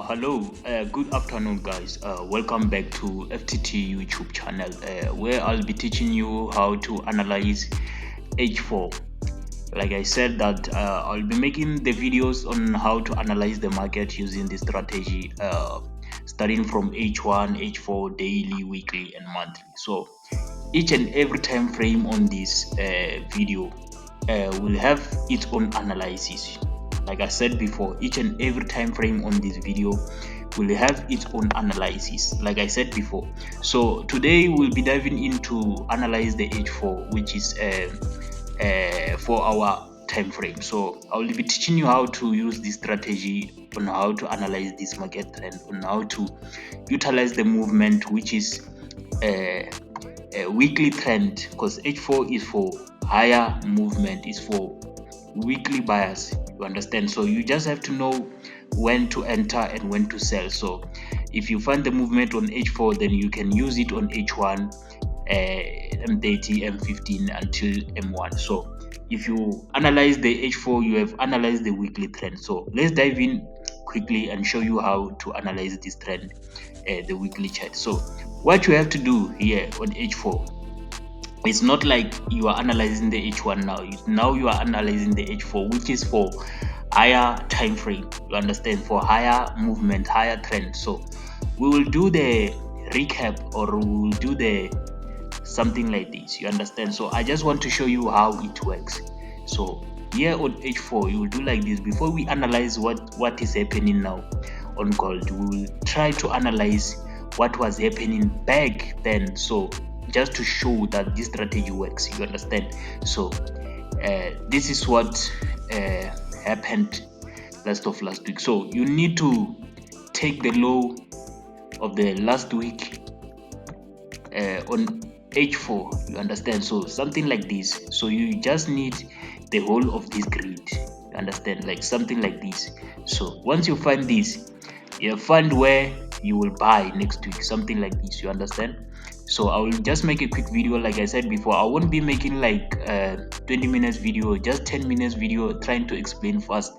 Hello, good afternoon, guys. Welcome back to FTT YouTube channel, where I'll be teaching you how to analyze H4. Like I said, that I'll be making the videos on how to analyze the market using this strategy, starting from H1, H4, daily, weekly, and monthly. So each and every time frame on this video will have its own analysis. Like I said before, each and every time frame on this video will have its own analysis, like I said before. So today we'll be diving into analyze the H4, which is 4-hour time frame. So I will be teaching you how to use this strategy on how to analyze this market trend, on how to utilize the movement, which is a weekly trend, because H4 is for higher movement, is for weekly buyers, you understand. So you just have to know when to enter and when to sell. So if you find the movement on H4, then you can use it on H1, M30, M15 until M1. So if you analyze the H4, you have analyzed the weekly trend. So let's dive in quickly and show you how to analyze this trend, the weekly chart. So what you have to do here on H4, it's not like you are analyzing the H1 now. Now you are analyzing the H4, which is for higher time frame, you understand, for higher movement, higher trend. So we will do the recap, or we will do the something like this, you understand. So I just want to show you how it works. So here on H4, you will do like this. Before we analyze what is happening now on gold, we will try to analyze what was happening back then, so just to show that this strategy works, you understand. So this is what happened last week. So you need to take the low of the last week on H4, you understand. So something like this. So you just need the whole of this grid, you understand, like something like this. So once you find this, you find where you will buy next week, something like this, you understand. So I will just make a quick video. Like I said before, I won't be making like 20 minutes video, just 10 minutes video, trying to explain fast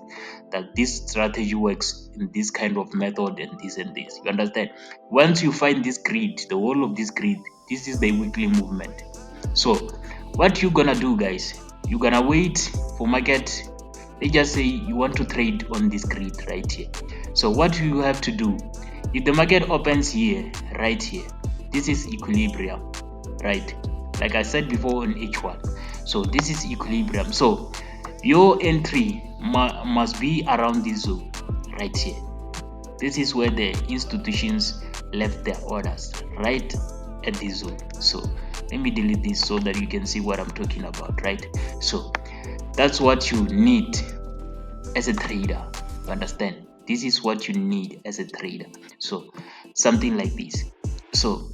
that this strategy works in this kind of method and this, you understand. Once you find this grid, the whole of this grid, this is the weekly movement. So what you gonna do, guys, you're gonna wait for market. Let's just say you want to trade on this grid right here. So what you have to do, if the market opens here, right here, this is equilibrium, right? Like I said before on H1. So this is equilibrium. So your entry must be around this zone right here. This is where the institutions left their orders, right at this zone. So let me delete this so that you can see what I'm talking about, right? So that's what you need as a trader, you understand. This is what you need as a trader. So something like this. So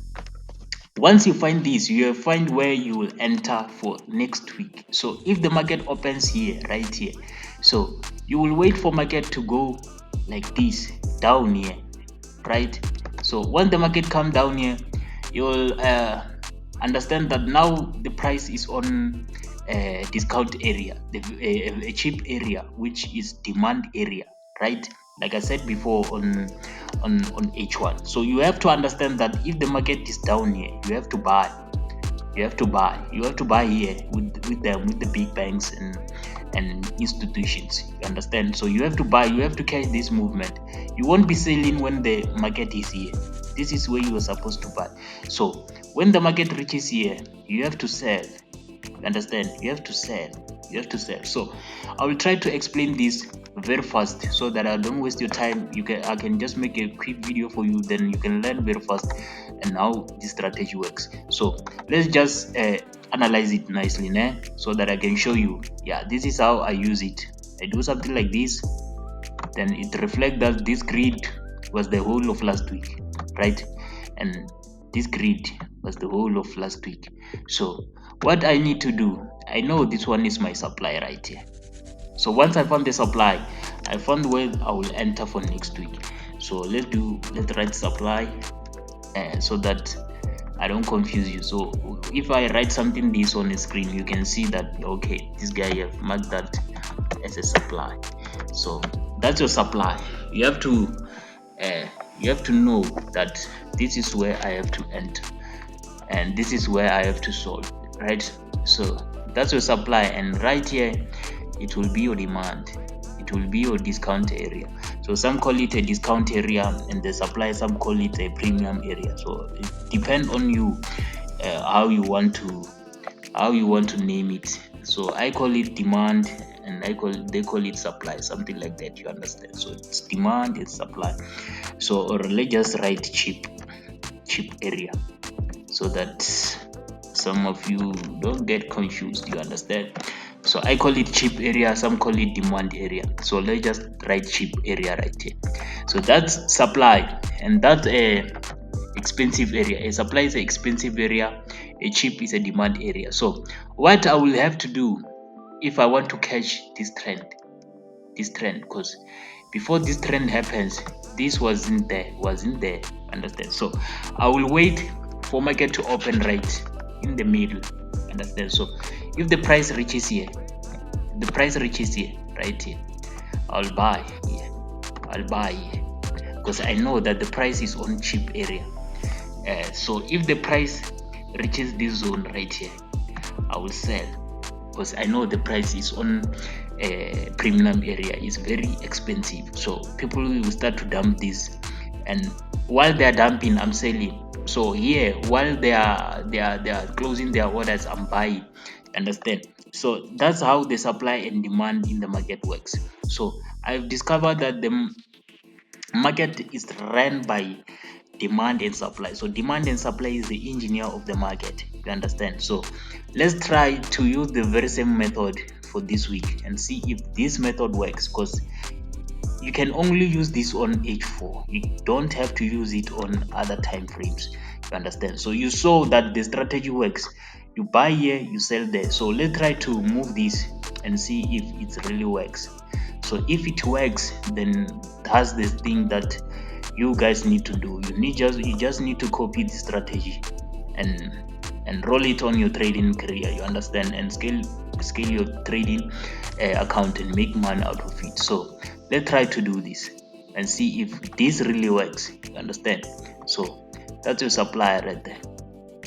once you find this, you will find where you will enter for next week. So if the market opens here, right here, so you will wait for market to go like this down here, right? So once the market come down here, you will understand that now the price is on a discount area, a cheap area, which is demand area, right? Like I said before on H1. So you have to understand that if the market is down here, you have to buy. You have to buy here with the big banks and institutions, you understand. So you have to buy, you have to catch this movement. You won't be selling when the market is here. This is where you are supposed to buy. So when the market reaches here, you have to sell, you understand. You have to sell. So I will try to explain this very fast so that I don't waste your time. I can just make a quick video for you, then you can learn very fast and how this strategy works. So let's just analyze it nicely, so that I can show you. Yeah, this is how I use it. I do something like this, then it reflects that this grid was the whole of last week, right? And this grid was the whole of last week. So what I need to do, I know this one is my supply right here. So once I found the supply, I found where I will enter for next week. So let's write supply so that I don't confuse you. So if I write something this on the screen, you can see that okay, this guy have marked that as a supply. So that's your supply. You have to you have to know that this is where I have to enter and this is where I have to solve, right? So that's your supply, and right here it will be your demand, it will be your discount area. So some call it a discount area, and the supply, some call it a premium area. So it depends on you, how you want to name it. So I call it demand, and they call it supply, something like that, you understand? So it's demand, it's supply. So, or let's just write cheap area, so that some of you don't get confused, you understand? So I call it cheap area, some call it demand area. So let's just write cheap area right here. So that's supply, and that's a expensive area. A supply is an expensive area, a cheap is a demand area. So what I will have to do if I want to catch this trend, because before this trend happens, this wasn't there, understand? So I will wait for market to open right in the middle, understand? So if the price reaches here, right here, I'll buy here, because I know that the price is on cheap area. So if the price reaches this zone right here, I will sell, because I know the price is on a premium area, is very expensive. So people will start to dump this, and while they are dumping, I'm selling. So here, while they are closing their orders, I'm buying, understand? So that's how the supply and demand in the market works. So I've discovered that the market is run by demand and supply. So demand and supply is the engineer of the market, you understand? So let's try to use the very same method for this week and see if this method works, because you can only use this on H4, you don't have to use it on other time frames, you understand? So you saw that the strategy works, you buy here, you sell there. So let's try to move this and see if it really works. So if it works, then that's the thing that you guys need to do. You just need to copy the strategy and roll it on your trading career, you understand, and scale your trading account and make money out of it. So let's try to do this and see if this really works, you understand? So that's your supply right there,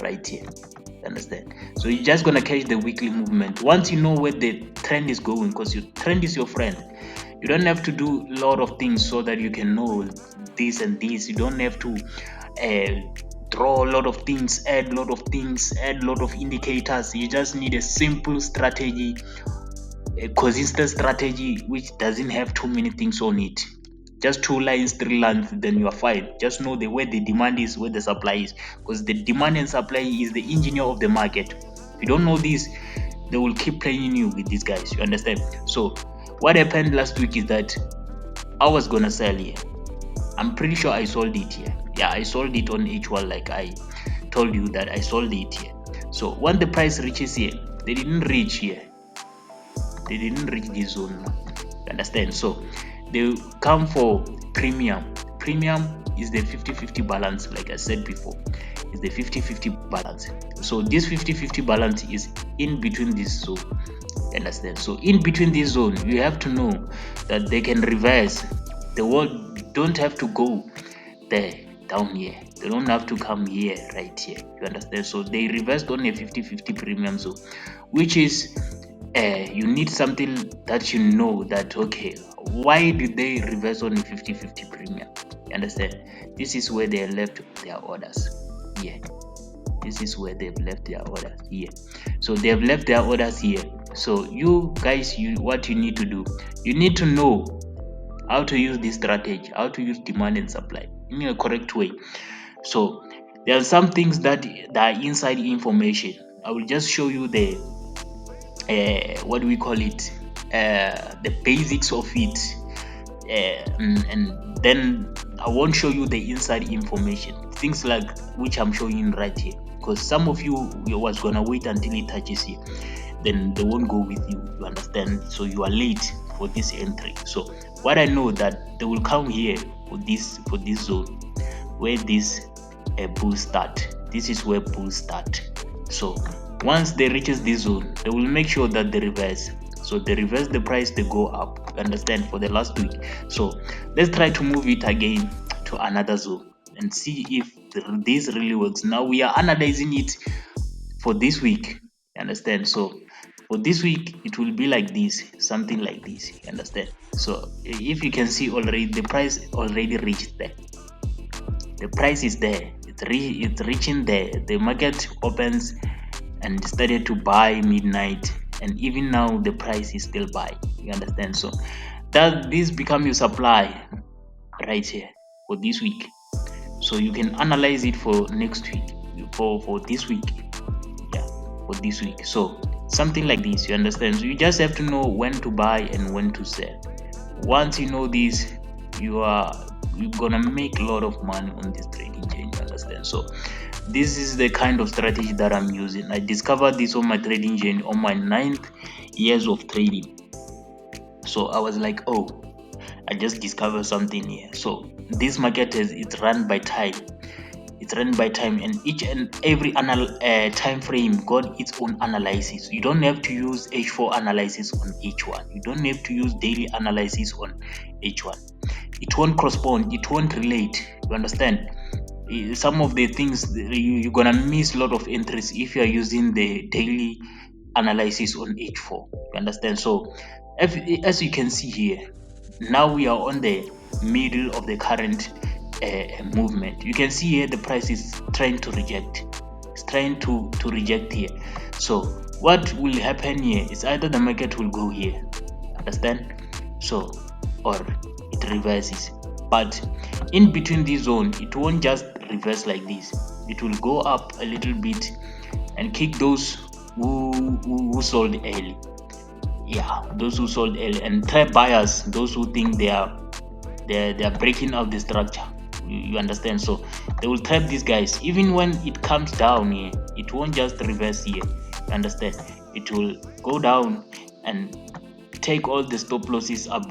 right here, you understand? So you're just gonna catch the weekly movement once you know where the trend is going, because your trend is your friend. You don't have to do a lot of things so that you can know this and this. You don't have to draw a lot of things, add a lot of things, add a lot of indicators. You just need a simple strategy, a consistent strategy which doesn't have too many things on it. Just 2 lines, 3 lines, then you are fine. Just know the where the demand is, where the supply is, because the demand and supply is the engineer of the market. If you don't know this, they will keep playing you with these guys, you understand? So what happened last week is that I was gonna sell here. I'm pretty sure I sold it here. Yeah, I sold it on H1, like I told you that I sold it here. So when the price reaches here, they didn't reach here, they didn't reach this zone now, you understand? So they come for premium. Premium is the 50-50 balance, like I said before, is the 50-50 balance. So this 50-50 balance is in between this zone, you understand? So in between this zone, you have to know that they can reverse. The world don't have to go there down here, they don't have to come here right here, you understand? So they reversed on a 50-50 premium zone, which is you need something that you know that, okay, why did they reverse on a 50-50 premium, you understand? This is where they left their orders here. This is where they've left their orders here. So they've left their orders here. So you guys, what you need to do, you need to know how to use this strategy, how to use demand and supply in a correct way. So there are some things that are inside information. I will just show you the what do we call it, the basics of it, and then I won't show you the inside information, things like which I'm showing right here, because some of you was gonna wait until it touches here, then they won't go with you, you understand? So you are late for this entry. So what I know that they will come here for this zone where this bull start. This is where bulls start. So once they reaches this zone, they will make sure that they reverse. So they reverse the price, they go up, understand, for the last week. So let's try to move it again to to another zone and see if this really works. Now we are analyzing it for this week, you understand? So for this week it will be like this, something like this, you understand? So if you can see already, the price already reached there, the price is there, it's reaching there, the market opens and started to buy midnight, and even now the price is still buy, you understand? So that this become your supply right here for this week. So you can analyze it for next week, for this week, yeah, for this week. So something like this, you understand? So you just have to know when to buy and when to sell. Once you know this, you're gonna make a lot of money on this trading chain, you understand? So this is the kind of strategy that I'm using. I discovered this on my trading chain on my 9th years of trading. So I was like, oh, I just discovered something here. So this market it's run by time. It's run by time, and each and every time frame got its own analysis. You don't have to use H4 analysis on H1. You don't have to use daily analysis on H1. It won't correspond. It won't relate. You understand? Some of the things you're gonna miss a lot of entries if you're using the daily analysis on H4. You understand? So as you can see here, now we are on the middle of the current movement. You can see here the price is trying to reject. It's trying to reject here. So what will happen here is either the market will go here, understand? So, or it reverses. But in between this zone, it won't just reverse like this. It will go up a little bit and kick those who sold early. Yeah, those who sold early, and trap buyers, those who think they are breaking out the structure. You understand? So they will trap these guys. Even when it comes down here, it won't just reverse here. You understand? It will go down and take all the stop losses up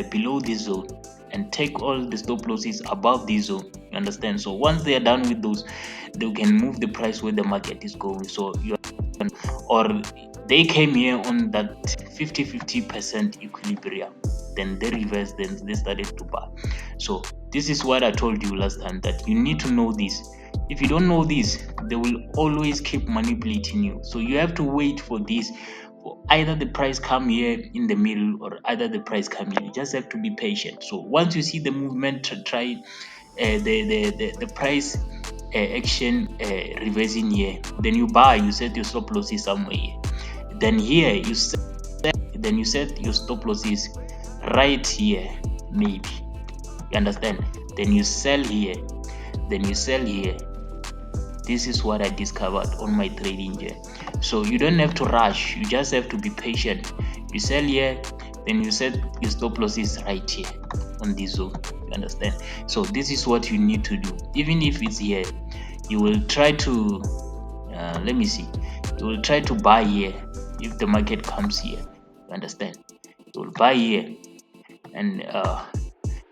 below this zone, and take all the stop losses above this zone. You understand? So once they are done with those, they can move the price where the market is going. So you, or they came here on that 50-50% equilibrium, then they reversed, then they started to buy. So this is what I told you last time, that you need to know this. If you don't know this, they will always keep manipulating you. So you have to wait for this, for either the price come here in the middle, or either the price come here. You just have to be patient. So once you see the movement, try the price action reversing here, then you buy, you set your stop losses somewhere here. Then here you set your stop losses right here, maybe, you understand? Then you sell here, then you sell here. This is what I discovered on my trading here. So you don't have to rush, you just have to be patient. You sell here, then you set your stop losses right here on this zone, you understand? So this is what you need to do. Even if it's here, you will try to let me see, you will try to buy here. If the market comes here, you understand, you will buy here, and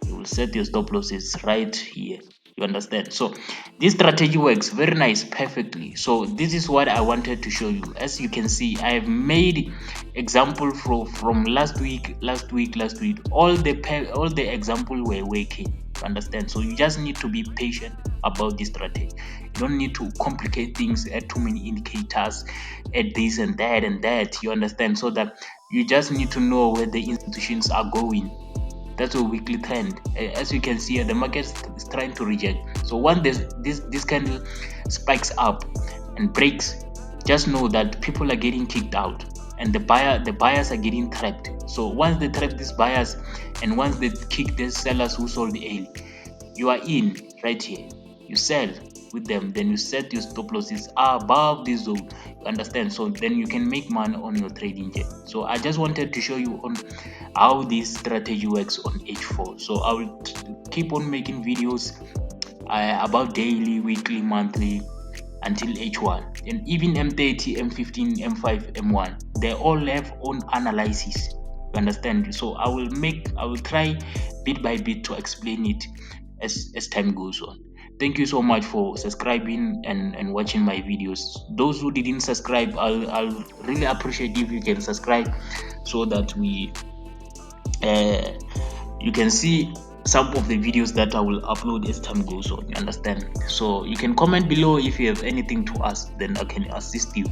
you will set your stop losses right here, you understand? So this strategy works very nice, perfectly. So this is what I wanted to show you. As you can see, I have made example from last week. All the example were working, you understand? So you just need to be patient about this strategy. You don't need to complicate things, add too many indicators, add this and that, you understand? So that you just need to know where the institutions are going. That's a weekly trend. As you can see, the market is trying to reject. So once this candle spikes up and breaks, just know that people are getting kicked out, and the buyers are getting trapped. So once they trap these buyers, and once they kick the sellers who sold early, you are in right here. You sell with them, then you set your stop losses above this zone, you understand? So then you can make money on your trading jet. So I just wanted to show you on how this strategy works on H4. So I will keep on making videos about daily, weekly, monthly, until H1, and even M30, M15, M5, M1, they all have own analysis, you understand? So I will try bit by bit to explain it as time goes on. Thank you so much for subscribing and watching my videos. Those who didn't subscribe, I'll really appreciate if you can subscribe, so that we you can see some of the videos that I will upload as time goes on, you understand? So you can comment below if you have anything to ask, then I can assist you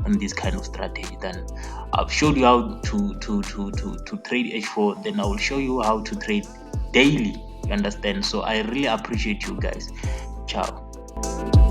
on this kind of strategy. Then I've showed you how to trade H4, then I will show you how to trade daily, you understand? So I really appreciate you guys. Ciao.